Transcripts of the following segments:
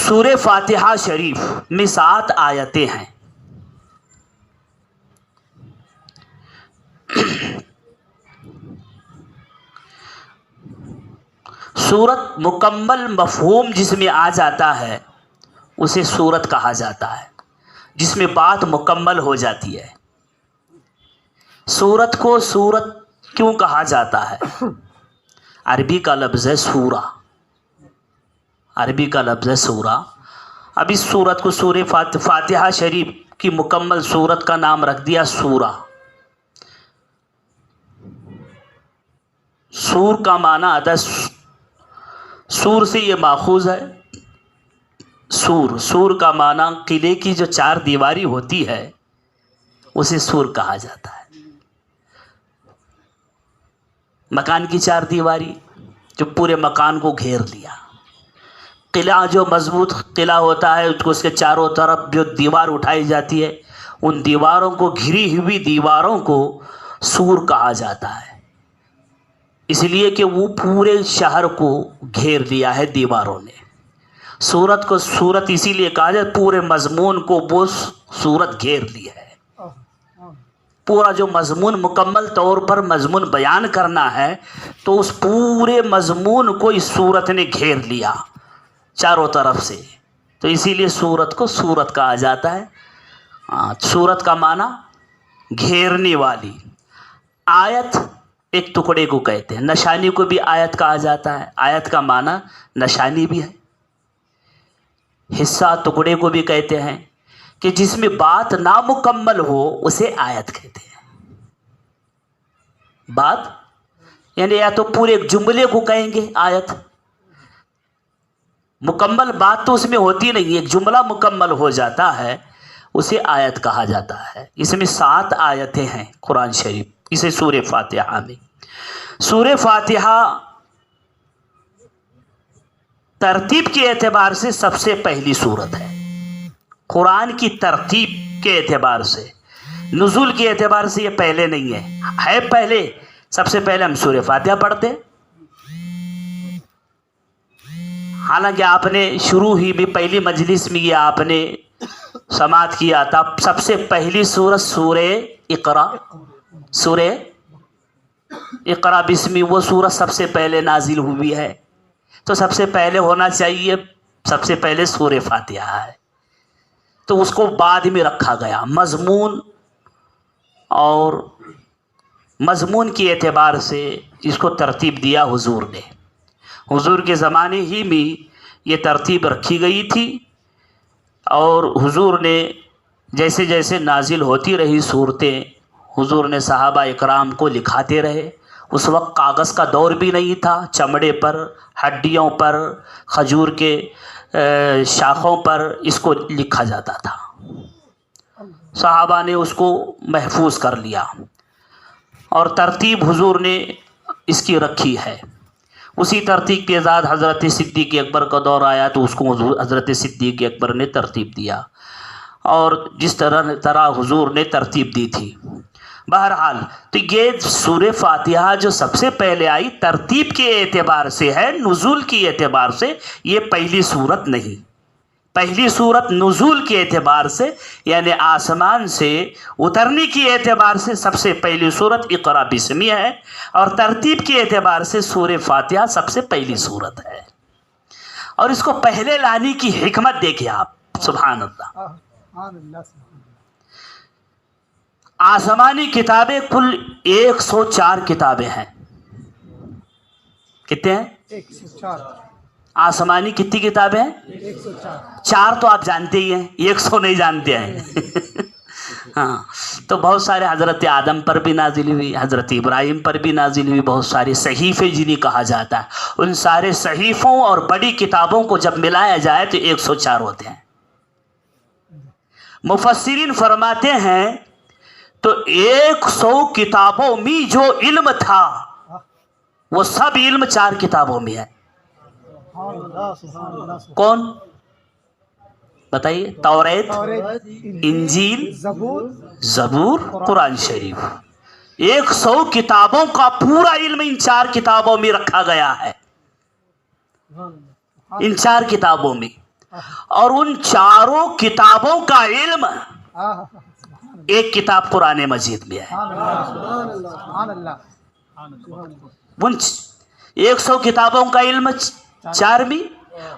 سورہ فاتحہ شریف میں 7 آیتیں ہیں. سورت مکمل مفہوم جس میں آ جاتا ہے اسے سورت کہا جاتا ہے، جس میں بات مکمل ہو جاتی ہے. سورت کو سورت کیوں کہا جاتا ہے؟ عربی کا لفظ ہے سورہ، عربی کا لفظ ہے سورہ. اب اس سورت کو سورہ فاتحہ شریف کی مکمل سورت کا نام رکھ دیا سورہ. سور کا معنی آتا ہے، سور سے یہ ماخوذ ہے. سور کا معنی قلعے کی جو 4 دیواری ہوتی ہے اسے سور کہا جاتا ہے. مکان کی 4 دیواری جو پورے مکان کو گھیر لیا. قلعہ جو مضبوط قلعہ ہوتا ہے اس کے چاروں طرف جو دیوار اٹھائی جاتی ہے ان دیواروں کو، گھری ہوئی دیواروں کو سور کہا جاتا ہے، اس لیے کہ وہ پورے شہر کو گھیر لیا ہے دیواروں نے. سورت کو سورت اسی لیے کہا جاتا ہے، پورے مضمون کو وہ سورت گھیر لیا ہے. پورا جو مضمون مکمل طور پر مضمون بیان کرنا ہے تو اس پورے مضمون کو اس سورت نے گھیر لیا چاروں طرف سے، تو اسی لیے سورت کو سورت کہا جاتا ہے. سورت کا معنی گھیرنے والی. آیت ایک ٹکڑے کو کہتے ہیں، نشانی کو بھی آیت کہا جاتا ہے. آیت کا معنی نشانی بھی ہے. حصہ ٹکڑے کو بھی کہتے ہیں کہ جس میں بات نامکمل ہو اسے آیت کہتے ہیں. بات یعنی یا تو پورے ایک جملے کو کہیں گے آیت، مکمل بات تو اس میں ہوتی نہیں، ایک جملہ مکمل ہو جاتا ہے اسے آیت کہا جاتا ہے. اس میں 7 آیتیں ہیں قرآن شریف، اسے سورہ فاتحہ میں. سورہ فاتحہ ترتیب کے اعتبار سے سب سے پہلی سورت ہے. قرآن کی ترتیب کے اعتبار سے، نزول کے اعتبار سے یہ پہلے نہیں ہے پہلے. سب سے پہلے ہم سورہ فاتحہ پڑھتے ہیں، حالانکہ آپ نے شروع ہی بھی پہلی مجلس میں یہ آپ نے سماعت کیا تھا. سب سے پہلی سورت سورہ اقرا، سورہ اقرا بسمی، وہ سورت سب سے پہلے نازل ہوئی ہے. تو سب سے پہلے ہونا چاہیے، سب سے پہلے سورہ فاتحہ ہے، تو اس کو بعد میں رکھا گیا. مضمون کے اعتبار سے اس کو ترتیب دیا حضور نے. حضور کے زمانے ہی میں یہ ترتیب رکھی گئی تھی، اور حضور نے جیسے جیسے نازل ہوتی رہی صورتیں حضور نے صحابہ اکرام کو لکھاتے رہے. اس وقت کاغذ کا دور بھی نہیں تھا، چمڑے پر، ہڈیوں پر، کھجور کے شاخوں پر اس کو لکھا جاتا تھا. صحابہ نے اس کو محفوظ کر لیا، اور ترتیب حضور نے اس کی رکھی ہے. اسی ترتیب کے ذات حضرت صدیق اکبر کا دور آیا تو اس کو حضرت صدیق اکبر نے ترتیب دیا، اور جس طرح حضور نے ترتیب دی تھی. بہرحال تو یہ سورہ فاتحہ جو سب سے پہلے آئی ترتیب کے اعتبار سے ہے، نزول کے اعتبار سے یہ پہلی سورت نہیں. پہلی سورت نزول کے اعتبار سے یعنی آسمان سے اترنے کے اعتبار سے سب سے پہلی سورت اقرا بسمی ہے، اور ترتیب کے اعتبار سے سورہ فاتحہ سب سے پہلی سورت ہے. اور اس کو پہلے لانے کی حکمت دیکھیں آپ، سبحان اللہ. آسمانی کتابیں کل 104 کتابیں ہیں. کتنے ہیں؟ 104. آسمانی کتنی کتابیں ہیں؟ 4 تو آپ جانتے ہی ہیں، 100 نہیں جانتے ہیں. ہاں، تو بہت سارے حضرت آدم پر بھی نازل ہوئی، حضرت ابراہیم پر بھی نازل ہوئی، بہت سارے صحیفے جنہیں کہا جاتا ہے. ان سارے صحیفوں اور بڑی کتابوں کو جب ملایا جائے تو 104 ہوتے ہیں. مفسرین فرماتے ہیں تو 100 کتابوں میں جو علم تھا وہ سب علم 4 کتابوں میں ہے. کون بتائیے؟ توریت، انجیل، زبور، قرآن شریف. 100 کتابوں کا پورا علم ان 4 کتابوں میں رکھا گیا ہے. ان 4 کتابوں میں اور ان چاروں کتابوں کا علم ایک کتاب قرآن مجید میں ہے. ان 100 کتابوں کا علم 4 میں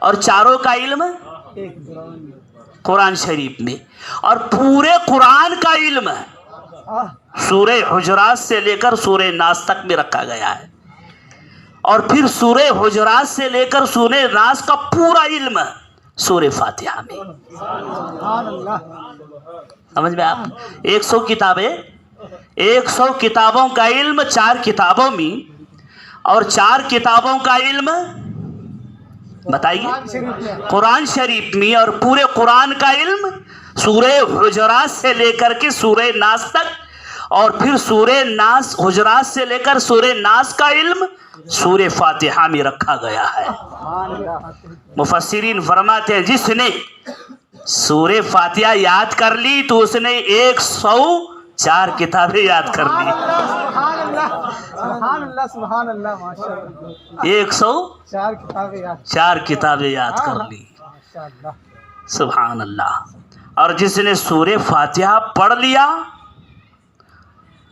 اور چاروں کا علم قرآن شریف میں. اور پورے قرآن کا علم سورہ حجرات سے لے کر سورہ ناس تک میں رکھا گیا ہے. اور پھر سورہ حجرات سے لے کر سورہ ناس کا پورا علم سورہ فاتحہ میں. سمجھ میں آپ 100 کتابیں 100 کتابوں کا علم 4 کتابوں میں اور 4 کتابوں کا علم بتائیے قرآن شریف میں اور پورے قرآن کا علم سورہ حجرات سے لے کر کے سورہ ناس تک اور پھر سورہ ناس حجرات سے لے کر سورہ ناس کا علم سورہ فاتحہ میں رکھا گیا ہے. مفسرین فرماتے ہیں جس نے سورہ فاتحہ یاد کر لی تو اس نے 104 کتابیں یاد کر لی. 104 کتابیں یاد کر لی. سبحان اللہ. اور جس نے سورہ فاتحہ پڑھ لیا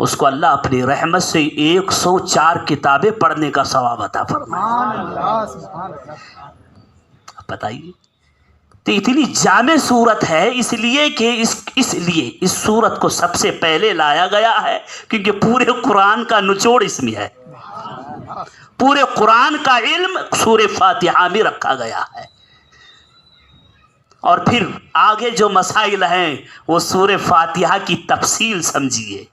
اس کو اللہ اپنی رحمت سے 104 کتابیں پڑھنے کا ثواب عطا فرمائے. بتائیے تو اتنی جامع صورت ہے اس لیے کہ اس صورت کو سب سے پہلے لایا گیا ہے کیونکہ پورے قرآن کا نچوڑ اس میں ہے. پورے قرآن کا علم سورہ فاتحہ میں رکھا گیا ہے. اور پھر آگے جو مسائل ہیں وہ سورہ فاتحہ کی تفصیل سمجھیے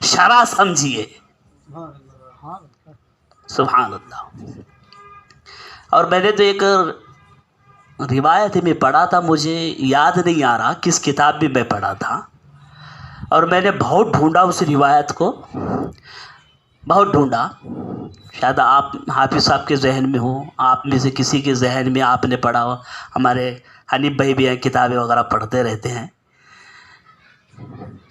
شرح سمجھیے. سبحان اللہ. اور میں نے تو ایک روایت میں پڑھا تھا مجھے یاد نہیں آ رہا کس کتاب میں پڑھا تھا اور میں نے بہت ڈھونڈا اس روایت کو بہت ڈھونڈا. شاید آپ حافظ صاحب کے ذہن میں ہوں آپ میں سے کسی کے ذہن میں آپ نے پڑھا ہو. ہمارے حنیف بھائی بھی ہیں کتابیں وغیرہ پڑھتے رہتے ہیں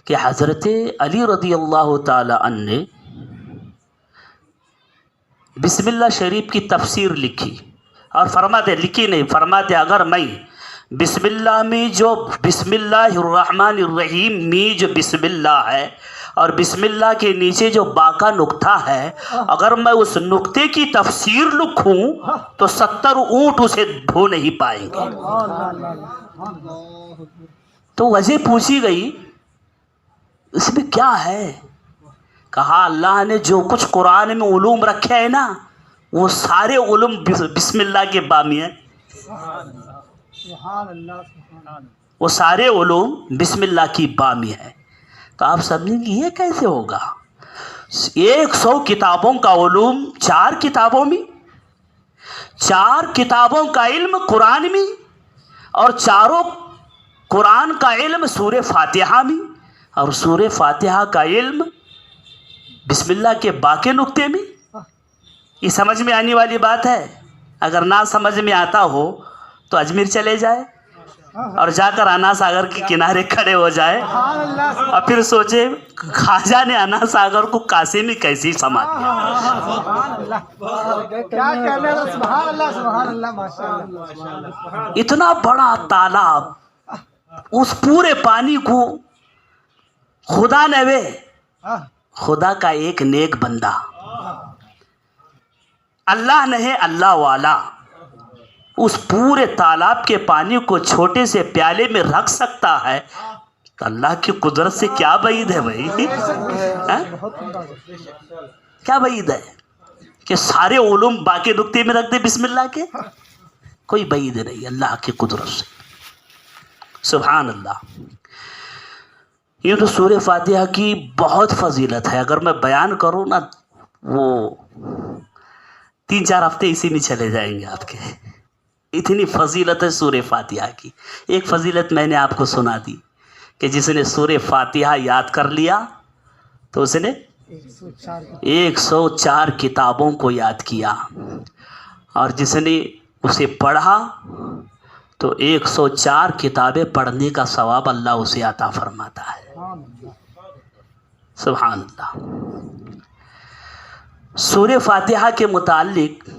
کہ حضرت علی رضی اللہ تعالی عنہ نے بسم اللہ شریف کی تفسیر لکھی اور فرماتے لکھی نہیں فرماتے اگر میں بسم اللہ میں جو بسم اللہ الرحمن الرحیم میں جو بسم اللہ ہے اور بسم اللہ کے نیچے جو با کا نقطہ ہے اگر میں اس نقطے کی تفسیر لکھوں تو 70 اونٹ اسے ڈھو نہیں پائیں گے. تو وجہ پوچھی گئی اس میں کیا ہے؟ کہا اللہ نے جو کچھ قرآن میں علوم رکھے ہیں نا وہ سارے علوم بسم اللہ کے بامی ہیں. وہ سارے علوم بسم اللہ کی بامی ہیں. تو آپ سمجھیں گے یہ کیسے ہوگا؟ 100 کتابوں کا علوم 4 کتابوں میں 4 کتابوں کا علم قرآن میں اور چاروں قرآن کا علم سورہ فاتحہ میں اور سورہ فاتحہ کا علم بسم اللہ کے باقی نقطے میں. یہ سمجھ میں آنے والی بات ہے. اگر نہ سمجھ میں آتا ہو تو اجمیر چلے جائے اور جا کر انا ساگر کے کنارے کھڑے ہو جائے اور پھر سوچے خواجہ نے انا ساگر کو کاسے میں کیسے سما دیا. اتنا بڑا تالاب اس پورے پانی کو خدا نے خدا کا ایک نیک بندہ اللہ نے ہے اللہ والا اس پورے تالاب کے پانی کو چھوٹے سے پیالے میں رکھ سکتا ہے تو اللہ کی قدرت سے کیا بعید ہے بھائی؟ کیا بعید ہے کہ سارے علوم باقی نقطے میں رکھ دے بسم اللہ کے؟ کوئی بعید نہیں اللہ کی قدرت سے. سبحان اللہ. یہ تو سورہ فاتحہ کی بہت فضیلت ہے. اگر میں بیان کروں نا وہ 3-4 ہفتے اسی میں چلے جائیں گے آپ کے. اتنی فضیلت ہے سورہ فاتحہ کی. ایک فضیلت میں نے آپ کو سنا دی کہ جس نے سورہ فاتحہ یاد کر لیا تو اس نے 104 کتابوں کو یاد کیا اور جس نے اسے پڑھا تو 104 کتابیں پڑھنے کا ثواب اللہ اسے عطا فرماتا ہے. سبحان اللہ. سورہ فاتحہ کے متعلق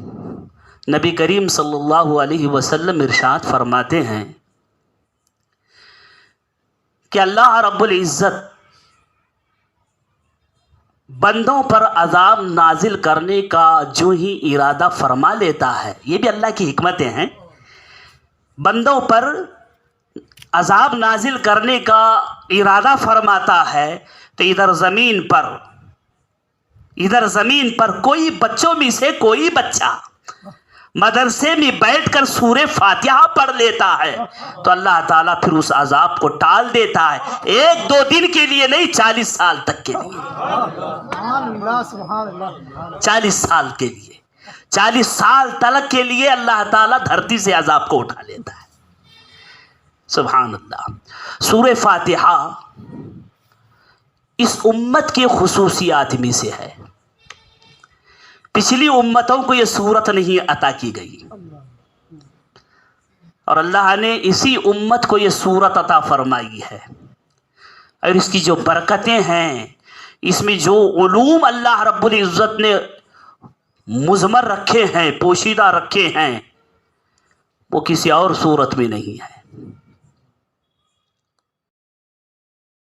نبی کریم صلی اللہ علیہ وسلم ارشاد فرماتے ہیں کہ اللہ رب العزت بندوں پر عذاب نازل کرنے کا جو ہی ارادہ فرما لیتا ہے، یہ بھی اللہ کی حکمتیں ہیں، بندوں پر عذاب نازل کرنے کا ارادہ فرماتا ہے تو ادھر زمین پر کوئی بچوں میں سے کوئی بچہ مدرسے میں بیٹھ کر سورہ فاتحہ پڑھ لیتا ہے تو اللہ تعالیٰ پھر اس عذاب کو ٹال دیتا ہے، 1-2 دن کے لیے نہیں، 40 سال تک کے لیے، 40 سال کے لیے، 40 سال تلک کے لیے اللہ تعالیٰ دھرتی سے عذاب کو اٹھا لیتا ہے۔ سبحان اللہ۔ سورہ فاتحہ اس امت کے خصوصیات میں سے ہے، پچھلی امتوں کو یہ صورت نہیں عطا کی گئی، اور اللہ نے اسی امت کو یہ صورت عطا فرمائی ہے، اور اس کی جو برکتیں ہیں، اس میں جو علوم اللہ رب العزت نے مضمر رکھے ہیں، پوشیدہ رکھے ہیں، وہ کسی اور صورت میں نہیں ہے۔